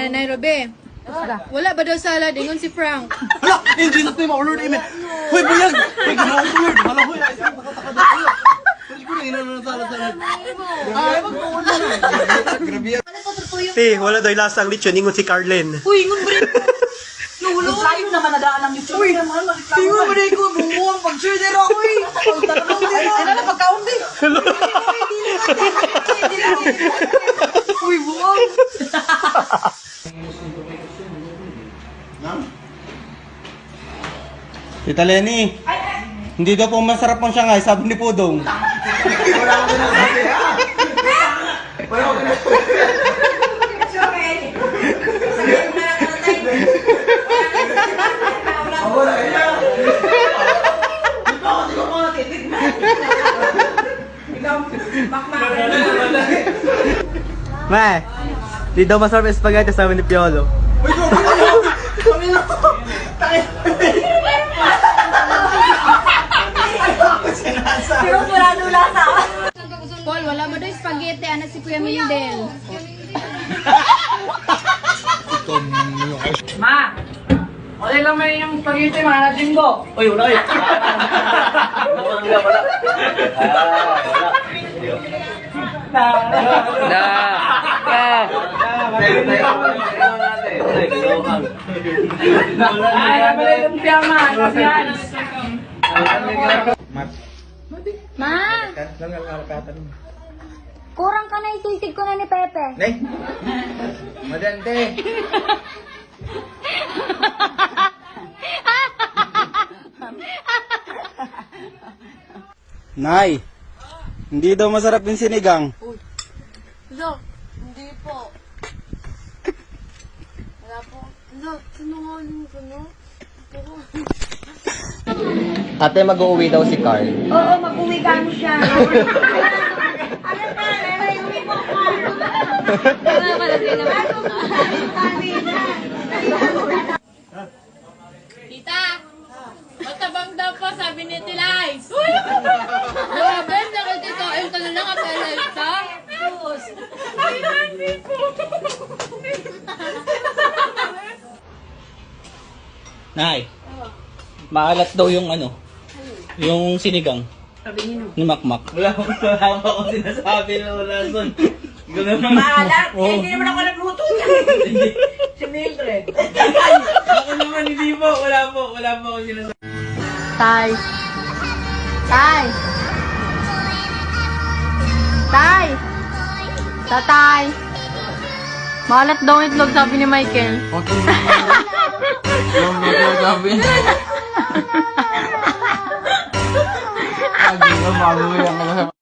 Nairobi. Wala ba daw salad? Ingon si Frank. Hala! Hindi na tayo ma-order na Hoy, buyag! Hoy, gano'n ko yun! Hala, hoy! Hoy, ko na inano na salad. Ay, mag-order na. Grabe yan. Te, wala daw lasang lechon. Ingon si Carlen. Uy, ingon ba rin? Yung sayang naman nadaan ng YouTube. Uy, ingon ba rin ko? Bumuang pag-share din ako eh. Pag-tanong din ako. Ano na pagkaon din? Uy, buang. Tita Lenny, hindi daw po masarap ang Shanghai, sabi ni Pudong. Ma, di daw masarap yung spaghetti, sabi ni Piolo. Pero purado lasa. Paul, wala mo daw spaghetti. Anak si Kuya Mindel. Ma! Okay lang may yung spaghetti, mga jimbo. Uy, wala eh. Ay, naman yung piyama. Yan. Ma! Kurang ka na isisig ko na ni Pepe. Nay! Madante! Nay! Hindi daw masarap yung sinigang. Lo, hindi po. Wala po. Lo, sinungaling ko, no? Ate, mag-uwi daw si Carl. Oo, mag-uwi ka mo siya. Tita! Matabang daw po, sabi ni Tilay. Grabe, nakikikain ka na lang ang Alexa. Ay, hindi po. Nay, maalat daw yung yung sinigang. Ni Makmak. Wala pa ako sinasabi na wala doon. Maalat? Hindi naman ako nagluto niya. Si Mildred. Ako naman hindi po. Wala po ako sinasabi. Tay. Tay. Tay. Tatay. Malat daw ang itlog, sabi ni Michael. Yung sabi. Lagi na bago yung